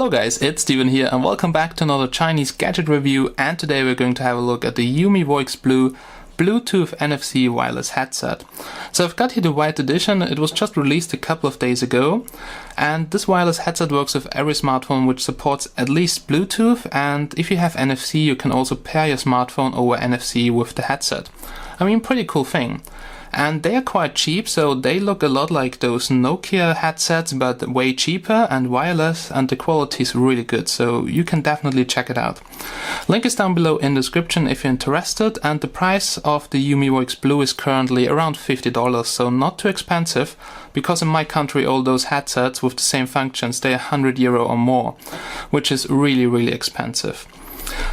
Hello guys, it's Steven here and welcome back to another Chinese gadget review, and today we're going to have a look at the UMI Voix Blu Bluetooth NFC wireless headset. So I've got here the white edition. It was just released a couple of days ago, and this wireless headset works with every smartphone which supports at least Bluetooth, and if you have NFC you can also pair your smartphone over NFC with the headset. I mean, pretty cool thing. And they are quite cheap, so they look a lot like those Nokia headsets, but way cheaper and wireless, and the quality is really good, so you can definitely check it out. Link is down below in the description if you're interested, and the price of the UMI Voix Blu is currently around $50, so not too expensive, because in my country all those headsets with the same functions, they're €100 or more, which is really expensive.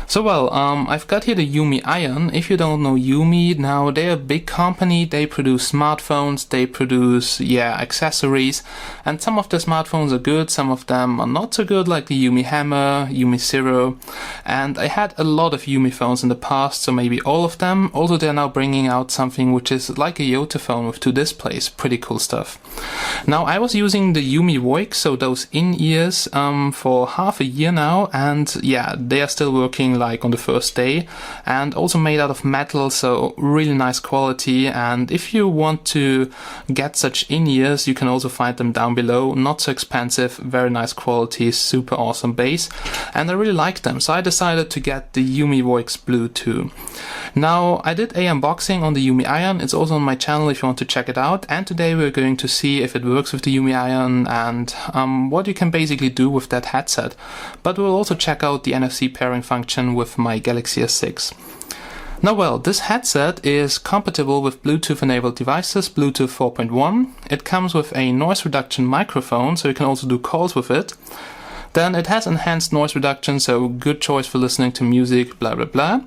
So I've got here the UMI Ion. If you don't know UMI, now they're a big company. They produce smartphones, they produce accessories, and some of the smartphones are good, some of them are not so good, like the UMI Hammer, UMI Zero, and I had a lot of UMI phones in the past, so maybe all of them. Also, they're now bringing out something which is like a Yota phone with 2 displays, pretty cool stuff. Now, I was using the UMI Voix, so those in-ears, for half a year now, and they are still working like on the first day, and also made out of metal, so really nice quality. And if you want to get such in-ears, you can also find them down below. Not so expensive, very nice quality, super awesome bass, and I really like them, so I decided to get the UMI Voix Blu too. Now, I did a unboxing on the UMI Ion. It's also on my channel if you want to check it out, and today we're going to see if it works with the UMI Ion and what you can basically do with that headset. But we'll also check out the NFC pairing function with my Galaxy S6. Now this headset is compatible with Bluetooth enabled devices, Bluetooth 4.1. It comes with a noise reduction microphone, so you can also do calls with it. Then it has enhanced noise reduction, so good choice for listening to music, blah blah blah.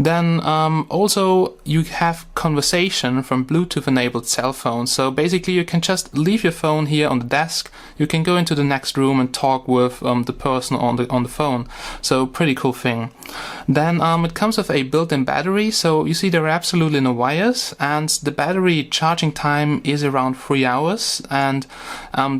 Then also you have conversation from Bluetooth enabled cell phones, so basically you can just leave your phone here on the desk, you can go into the next room and talk with the person on the phone, so pretty cool thing. Then it comes with a built-in battery, so you see there are absolutely no wires, and the battery charging time is around 3 hours, and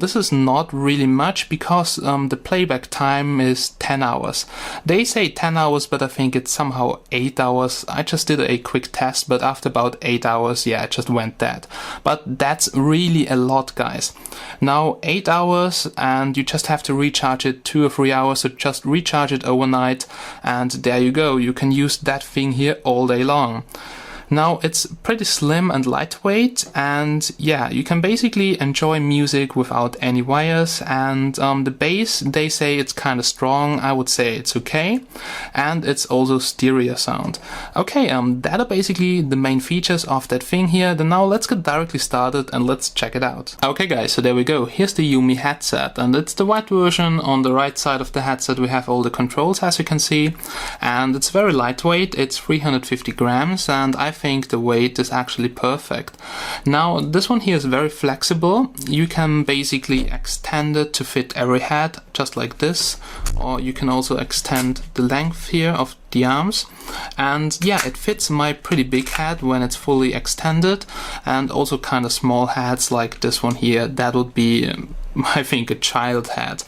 this is not really much because the playback time is 10 hours. They say 10 hours, but I think it's somehow 8 hours. I just did a quick test, but after about 8 hours, it just went dead. But that's really a lot, guys. Now 8 hours, and you just have to recharge it 2 or 3 hours, so just recharge it overnight, and there you go. You can use that thing here all day long. Now, it's pretty slim and lightweight, and you can basically enjoy music without any wires, and the bass, they say it's kind of strong. I would say it's okay, and it's also stereo sound. Okay, that are basically the main features of that thing here. Then now let's get directly started and let's check it out. Okay guys, so there we go. Here's the UMI headset, and it's the white version. On the right side of the headset we have all the controls, as you can see, and it's very lightweight. It's 350 grams, and I think the weight is actually perfect. Now this one here is very flexible. You can basically extend it to fit every head, just like this, or you can also extend the length here of the arms, and it fits my pretty big head when it's fully extended, and also kind of small heads like this one here. That would be I think a child head.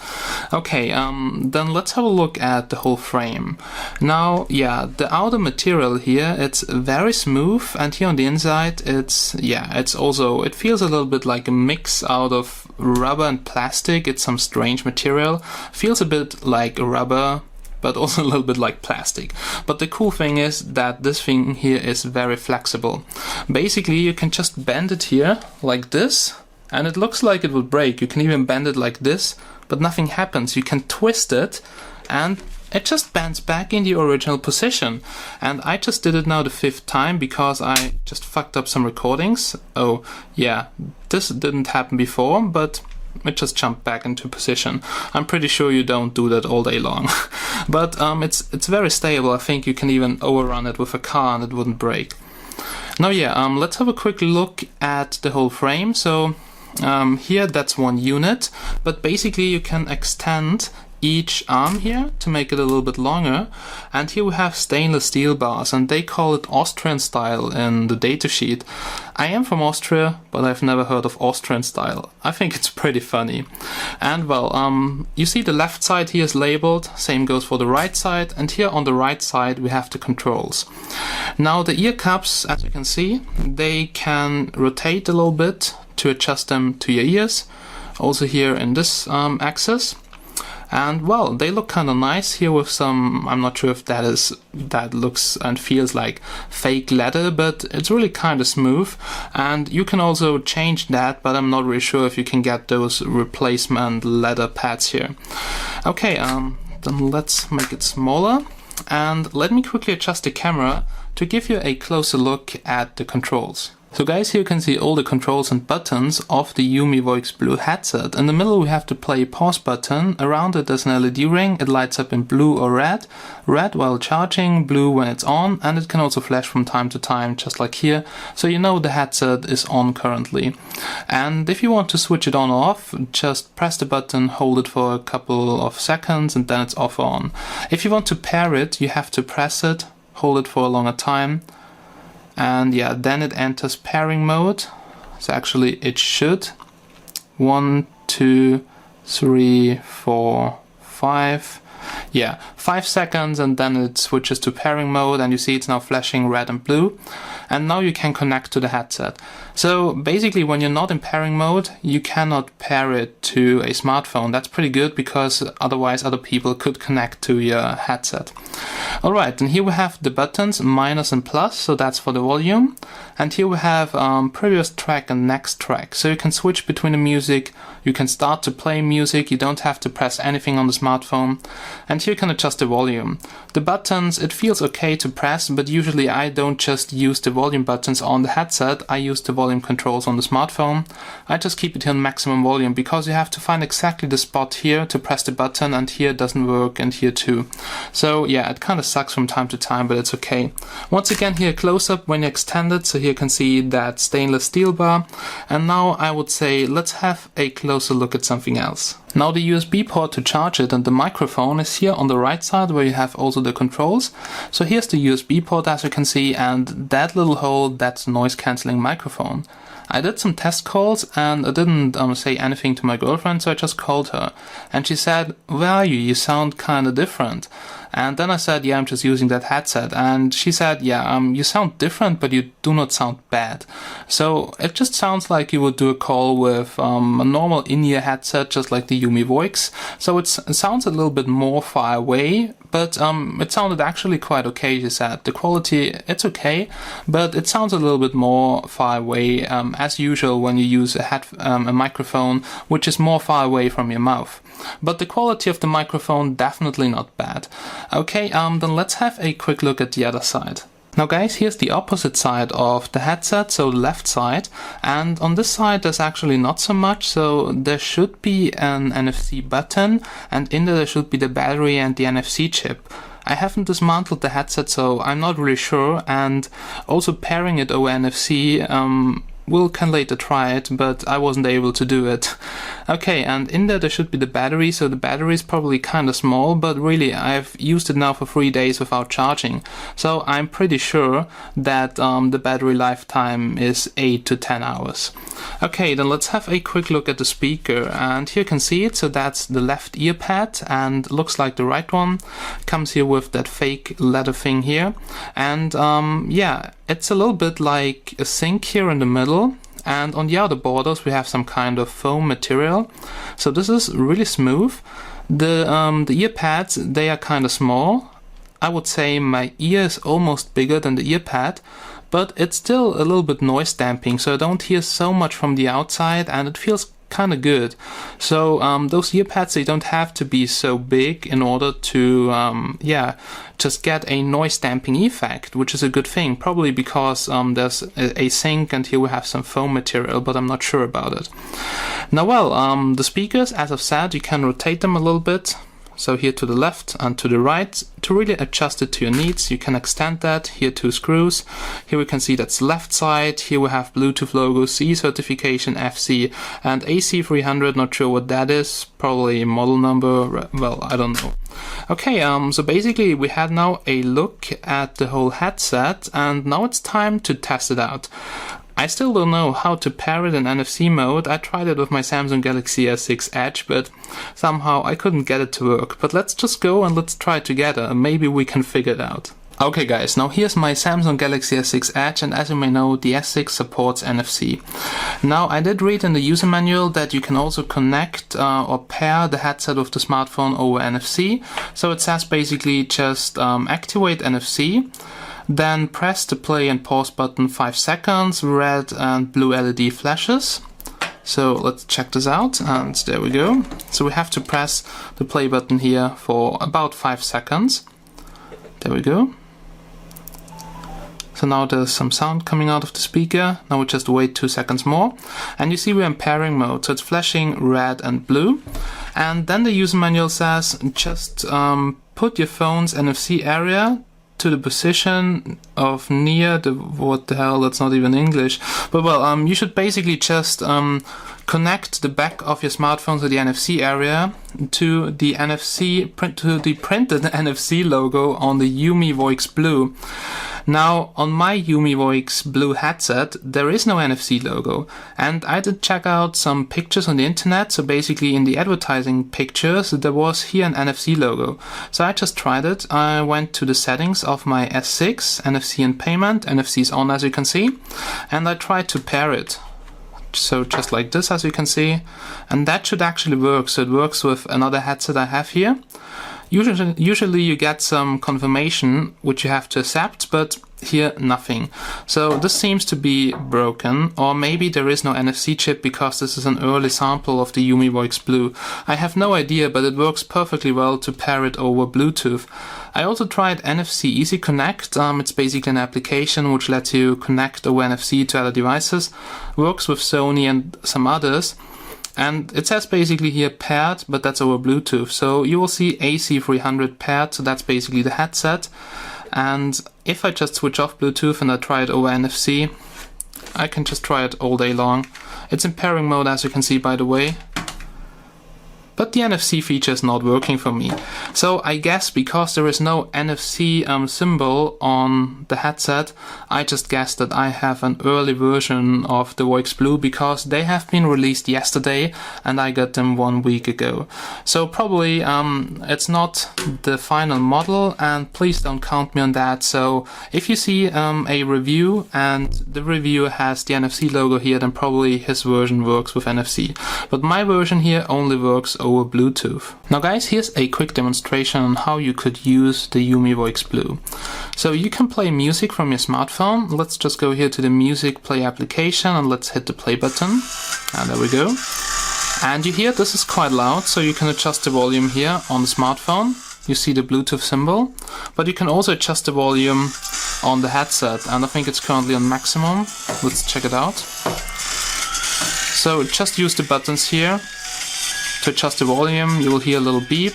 Okay, then let's have a look at the whole frame. Now, the outer material here, it's very smooth, and here on the inside, it's also, it feels a little bit like a mix out of rubber and plastic. It's some strange material. Feels a bit like rubber, but also a little bit like plastic. But the cool thing is that this thing here is very flexible. Basically, you can just bend it here like this, and it looks like it will break. You can even bend it like this, but nothing happens. You can twist it, and it just bends back in the original position. And I just did it now the 5th time because I just fucked up some recordings. Oh yeah, this didn't happen before, but it just jumped back into position. I'm pretty sure you don't do that all day long. But it's very stable. I think you can even overrun it with a car and it wouldn't break. Now let's have a quick look at the whole frame. So here that's one unit, but basically you can extend each arm here to make it a little bit longer, and here we have stainless steel bars, and they call it Austrian style in the datasheet. I am from Austria, but I've never heard of Austrian style. I think it's pretty funny. And well, you see the left side here is labeled, same goes for the right side, and here on the right side we have the controls. Now the ear cups, as you can see, they can rotate a little bit to adjust them to your ears, also here in this axis. And well, they look kind of nice here with some, I'm not sure if that looks and feels like fake leather, but it's really kind of smooth. And you can also change that, but I'm not really sure if you can get those replacement leather pads here. Okay, then let's make it smaller. And let me quickly adjust the camera to give you a closer look at the controls. So guys, here you can see all the controls and buttons of the UMI Voix Blu headset. In the middle we have the play pause button. Around it there's an LED ring. It lights up in blue or red. Red while charging, blue when it's on, and it can also flash from time to time, just like here. So you know the headset is on currently. And if you want to switch it on or off, just press the button, hold it for a couple of seconds, and then it's off or on. If you want to pair it, you have to press it, hold it for a longer time. And yeah, then it enters pairing mode. So actually it should. 1, 2, 3, 4, 5. Yeah, 5 seconds, and then it switches to pairing mode, and you see it's now flashing red and blue. And now you can connect to the headset. So basically when you're not in pairing mode, you cannot pair it to a smartphone. That's pretty good, because otherwise other people could connect to your headset. Alright, and here we have the buttons minus and plus, so that's for the volume. And here we have previous track and next track. So you can switch between the music, you can start to play music, you don't have to press anything on the smartphone. And here you can adjust the volume. The buttons, it feels okay to press, but usually I don't just use the volume buttons on the headset, I use the volume controls on the smartphone. I just keep it here on maximum volume, because you have to find exactly the spot here to press the button, and here it doesn't work, and here too. So yeah, it kind of sucks from time to time, but it's okay. Once again, here close up when you extend it, so here you can see that stainless steel bar. And now I would say let's have a closer look at something else. Now the USB port to charge it and the microphone is here on the right side, where you have also the controls. So here's the USB port, as you can see, and that little hole, that's noise cancelling microphone. I did some test calls and I didn't say anything to my girlfriend, so I just called her. And she said, "Where are you? You sound kinda different." And then I said, "Yeah, I'm just using that headset." And she said, "Yeah, you sound different, but you do not sound bad." So it just sounds like you would do a call with a normal in-ear headset, just like the UMI Voix. So it sounds a little bit more far away, but it sounded actually quite okay, she said. The quality, it's okay, but it sounds a little bit more far away, as usual when you use a microphone which is more far away from your mouth. But the quality of the microphone, definitely not bad. Okay, then let's have a quick look at the other side. Now guys, here's the opposite side of the headset, so the left side, and on this side there's actually not so much. So there should be an NFC button, and in there should be the battery and the NFC chip. I haven't dismantled the headset, so I'm not really sure, and also pairing it over NFC, can later try it, but I wasn't able to do it. Okay, and in there should be the battery, so the battery is probably kinda small, but really I've used it now for 3 days without charging, so I'm pretty sure that the battery lifetime is 8 to 10 hours. Okay, then let's have a quick look at the speaker, and here you can see it, so that's the left ear pad, and looks like the right one. Comes here with that fake leather thing here, and yeah, it's a little bit like a sink here in the middle, and on the outer borders we have some kind of foam material. So this is really smooth. The ear pads, they are kind of small. I would say my ear is almost bigger than the ear pad, but it's still a little bit noise damping, so I don't hear so much from the outside, and it feels kind of good. So those ear pads, they don't have to be so big in order to just get a noise damping effect, which is a good thing, probably because there's a sink, and here we have some foam material, but I'm not sure about it. Now well, the speakers, as I've said, you can rotate them a little bit. So here to the left and to the right, to really adjust it to your needs. You can extend that. Here 2 screws. Here we can see that's left side. Here we have Bluetooth logo, C certification, FC, and AC300. Not sure what that is. Probably model number. Well, I don't know. Okay, so basically we had now a look at the whole headset, and now it's time to test it out. I still don't know how to pair it in NFC mode. I tried it with my Samsung Galaxy S6 Edge, but somehow I couldn't get it to work. But let's just go and let's try it together, and maybe we can figure it out. Okay guys, now here's my Samsung Galaxy S6 Edge, and as you may know, the S6 supports NFC. Now I did read in the user manual that you can also connect or pair the headset with the smartphone over NFC. So it says basically just activate NFC. Then press the play and pause button 5 seconds, red and blue LED flashes. So let's check this out, and there we go. So we have to press the play button here for about 5 seconds. There we go. So now there's some sound coming out of the speaker. Now we just wait 2 seconds more. And you see we're in pairing mode, so it's flashing red and blue. And then the user manual says just put your phone's NFC area to the position of near the, what the hell, that's not even English, but well, you should basically just connect the back of your smartphone to the NFC area to the printed NFC logo on the UMI Voix Blu. Now, on my UMI Voix Blu headset, there is no NFC logo, and I did check out some pictures on the internet. So basically in the advertising pictures, there was here an NFC logo. So I just tried it. I went to the settings of my S6, NFC and payment. NFC is on, as you can see, and I tried to pair it. So just like this, as you can see, and that should actually work. So it works with another headset I have here. Usually you get some confirmation which you have to accept, but here nothing. So this seems to be broken, or maybe there is no NFC chip because this is an early sample of the UMI Voix Blu. I have no idea, but it works perfectly well to pair it over Bluetooth. I also tried NFC Easy Connect. It's basically an application which lets you connect over NFC to other devices. Works with Sony and some others. And it says basically here paired, but that's over Bluetooth. So you will see AC300 paired, so that's basically the headset. And if I just switch off Bluetooth and I try it over NFC, I can just try it all day long. It's in pairing mode, as you can see, by the way. But the NFC feature is not working for me. So I guess because there is no NFC symbol on the headset, I just guessed that I have an early version of the Voix Blu because they have been released yesterday and I got them 1 week ago. So probably it's not the final model, and please don't count me on that. So if you see a review and the reviewer has the NFC logo here, then probably his version works with NFC. But my version here only works over Bluetooth. Now guys, here's a quick demonstration on how you could use the UMI Voix Blu. So you can play music from your smartphone. Let's just go here to the music play application and let's hit the play button. And there we go. And you hear this is quite loud, so you can adjust the volume here on the smartphone. You see the Bluetooth symbol, but you can also adjust the volume on the headset, and I think it's currently on maximum. Let's check it out. So just use the buttons here. To adjust the volume, you will hear a little beep.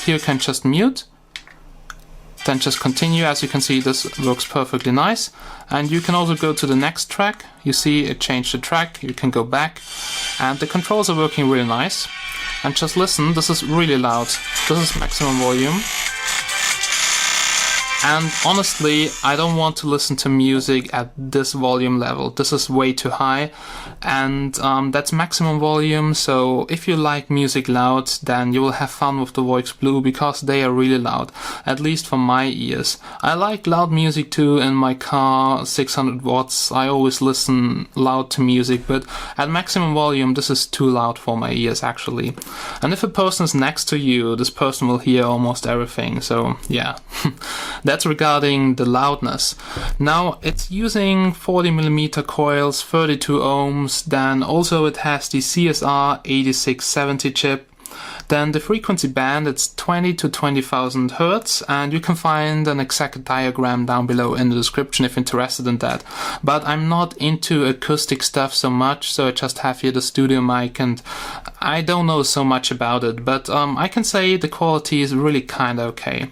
Here you can just mute, then just continue. As you can see, this works perfectly nice. And you can also go to the next track. You see it changed the track. You can go back, and the controls are working really nice. And just listen, this is really loud. This is maximum volume. And honestly, I don't want to listen to music at this volume level. This is way too high, and that's maximum volume. So if you like music loud, then you will have fun with the Voix Blu because they are really loud, at least for my ears. I like loud music too in my car, 600 watts. I always listen loud to music, but at maximum volume, this is too loud for my ears actually. And if a person is next to you, this person will hear almost everything. So yeah. That's regarding the loudness. Now it's using 40mm coils, 32 ohms, then also it has the CSR 8670 chip. Then the frequency band, it's 20 to 20,000 Hertz, and you can find an exact diagram down below in the description if interested in that. But I'm not into acoustic stuff so much, so I just have here the studio mic, and I don't know so much about it, but I can say the quality is really kinda okay.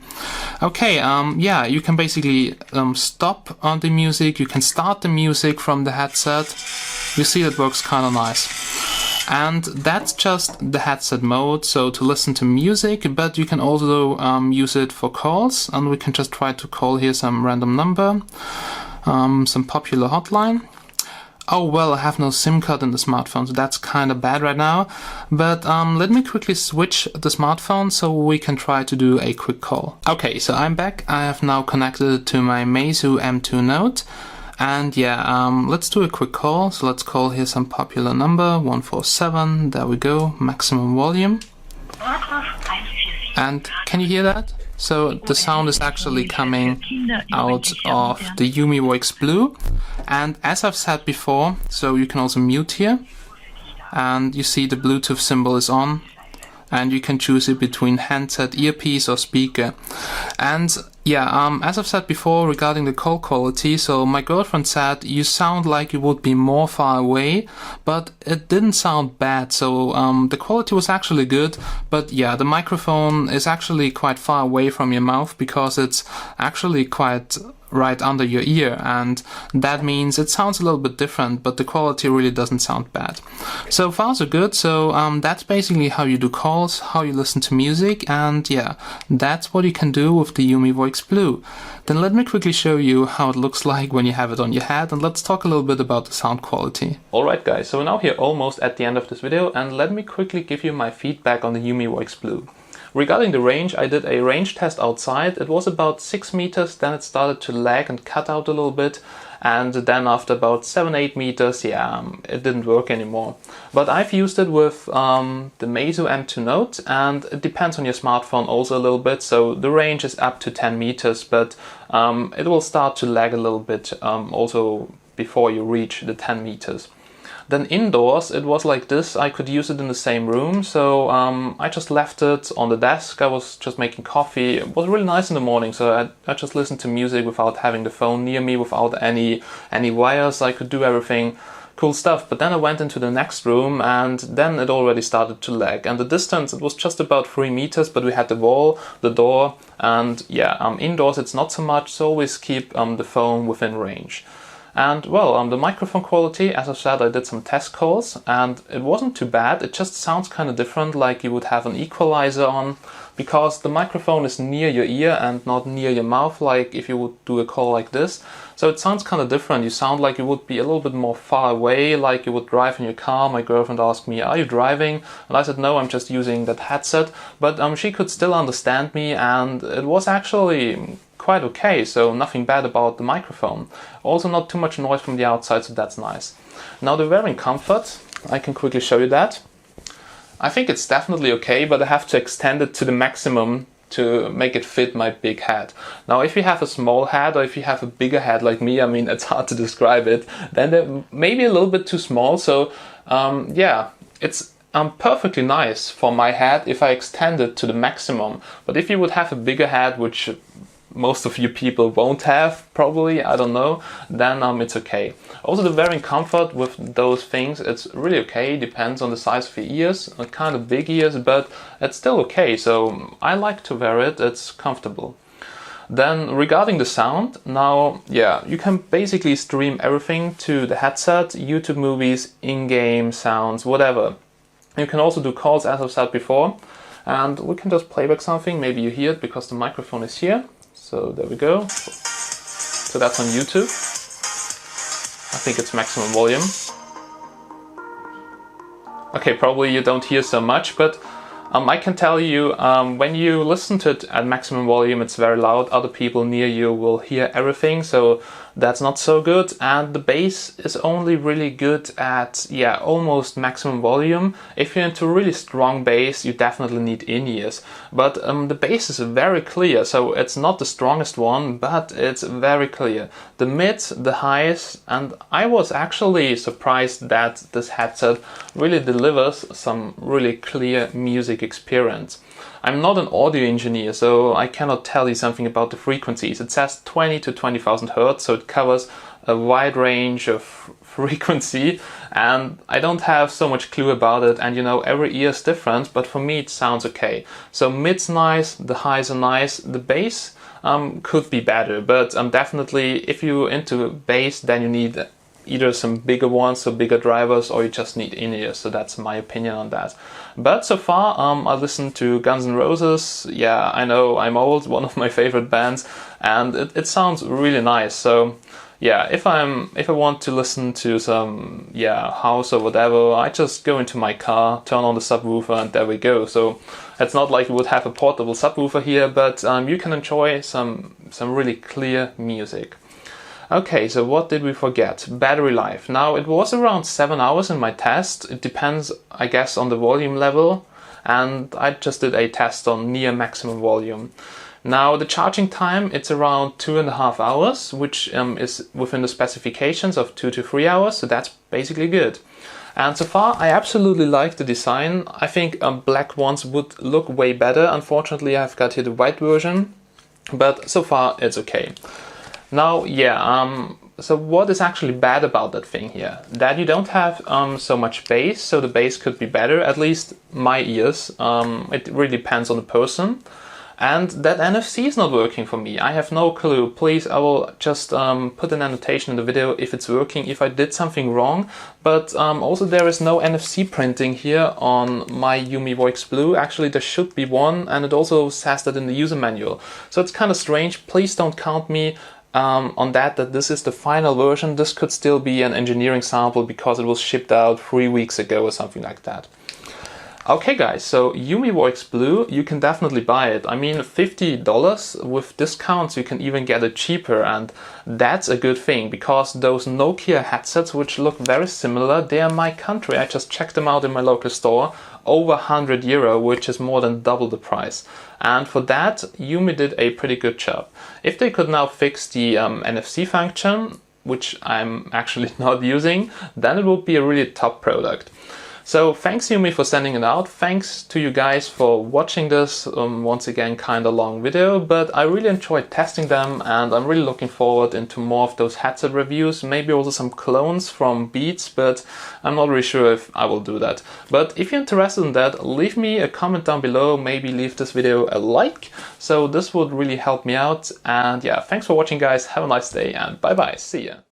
Okay, yeah, you can basically stop on the music, you can start the music from the headset. You see that works kinda nice. And that's just the headset mode, so to listen to music, but you can also use it for calls, and we can just try to call here some random number, some popular hotline. Oh well, I have no SIM card in the smartphone, so that's kind of bad right now, but let me quickly switch the smartphone so we can try to do a quick call. Okay, so I'm back. I have now connected it to my Meizu M2 Note. And yeah, let's do a quick call. So let's call here some popular number, 147, there we go, maximum volume. And can you hear that? So the sound is actually coming out of the UMI Voix Blu. And as I've said before, so you can also mute here. And you see the Bluetooth symbol is on. And you can choose it between handset, earpiece or speaker. And yeah, as I've said before regarding the call quality, so my girlfriend said you sound like you would be more far away, but it didn't sound bad, so the quality was actually good, but yeah, the microphone is actually quite far away from your mouth because it's actually quite right under your ear, and that means it sounds a little bit different, but the quality really doesn't sound bad. So far so good. So that's basically how you do calls, how you listen to music, and yeah, that's what you can do with the UMI Voix Blu. Then let me quickly show you how it looks like when you have it on your head, and let's talk a little bit about the sound quality. Alright guys, so we're now here almost at the end of this video, and let me quickly give you my feedback on the UMI Voix Blu. Regarding the range, I did a range test outside. It was about 6 meters, then it started to lag and cut out a little bit, and then after about 7-8 meters, yeah, it didn't work anymore. But I've used it with the Meizu M2 Note, and it depends on your smartphone also a little bit, so the range is up to 10 meters, but it will start to lag a little bit also before you reach the 10 meters. Then indoors it was like this, I could use it in the same room, so I just left it on the desk. I was just making coffee. It was really nice in the morning, so I just listened to music without having the phone near me, without any wires. I could do everything, cool stuff. But then I went into the next room, and then it already started to lag. And the distance, it was just about 3 meters, but we had the wall, the door, and yeah, indoors it's not so much, so always keep the phone within range. And well, the microphone quality, as I said, I did some test calls and it wasn't too bad. It just sounds kind of different, like you would have an equalizer on, because the microphone is near your ear and not near your mouth, like if you would do a call like this. So it sounds kind of different. You sound like you would be a little bit more far away, like you would drive in your car. My girlfriend asked me, "Are you driving?" And I said, "No, I'm just using that headset." But she could still understand me, and it was actually quite okay, so nothing bad about the microphone. Also not too much noise from the outside, so that's nice. Now the wearing comfort, I can quickly show you that. I think it's definitely okay, but I have to extend it to the maximum to make it fit my big head. Now if you have a small head, or if you have a bigger head like me, I mean, it's hard to describe it, then they're maybe a little bit too small, so yeah, it's perfectly nice for my head if I extend it to the maximum. But if you would have a bigger head, which most of you people won't have, probably, I don't know, then it's okay. Also the wearing comfort with those things, it's really okay, depends on the size of your ears, kind of big ears, but it's still okay, so I like to wear it, it's comfortable. Then regarding the sound, now yeah, you can basically stream everything to the headset, YouTube movies, in-game sounds, whatever. You can also do calls, as I've said before, and we can just play back something, maybe you hear it because the microphone is here. So there we go. So that's on YouTube. I think it's maximum volume. Okay, probably you don't hear so much, but I can tell you, when you listen to it at maximum volume, it's very loud. Other people near you will hear everything, so that's not so good. And the bass is only really good at, yeah, almost maximum volume. If you're into really strong bass, you definitely need in-ears. But the bass is very clear, so it's not the strongest one, but it's very clear. The mids, the highs, and I was actually surprised that this headset really delivers some really clear music music experience. I'm not an audio engineer, so I cannot tell you something about the frequencies. It says 20 to 20,000 Hertz, so it covers a wide range of frequency, and I don't have so much clue about it, and you know, every ear is different, but for me it sounds okay. So mid's nice, the highs are nice, the bass could be better, but definitely if you're into bass, then you need either some bigger ones, so bigger drivers, or you just need in-ears. So that's my opinion on that. But so far, I listened to Guns N' Roses. Yeah, I know I'm old, one of my favorite bands, and it sounds really nice. So yeah, if I want to listen to some house or whatever, I just go into my car, turn on the subwoofer, and there we go. So it's not like you would have a portable subwoofer here, but you can enjoy some really clear music. Okay, so what did we forget? Battery life. Now, it was around 7 hours in my test. It depends, I guess, on the volume level, and I just did a test on near maximum volume. Now, the charging time, it's around 2.5 hours, which is within the specifications of 2 to 3 hours, so that's basically good. And so far, I absolutely like the design. I think black ones would look way better. Unfortunately, I've got here the white version, but so far, it's okay. Now, so what is actually bad about that thing here? That you don't have so much bass, so the bass could be better, at least my ears. It really depends on the person. And that NFC is not working for me. I have no clue. Please, I will just put an annotation in the video if it's working, if I did something wrong. But also there is no NFC printing here on my UMI Voix Blu. Actually, there should be one, and it also says that in the user manual. So it's kind of strange. Please don't count me on that this is the final version. This could still be an engineering sample because it was shipped out 3 weeks ago or something like that. Okay guys, so UMI Voix Blu, you can definitely buy it. I mean, $50 with discounts, you can even get it cheaper, and that's a good thing because those Nokia headsets, which look very similar, they are my country. I just checked them out in my local store, over €100, which is more than double the price. And for that, UMI did a pretty good job. If they could now fix the NFC function, which I'm actually not using, then it would be a really top product. So thanks UMI for sending it out. Thanks to you guys for watching this, once again, kind of long video, but I really enjoyed testing them, and I'm really looking forward into more of those headset reviews, maybe also some clones from Beats, but I'm not really sure if I will do that. But if you're interested in that, leave me a comment down below, maybe leave this video a like, so this would really help me out. And yeah, thanks for watching guys, have a nice day, and bye bye, see ya.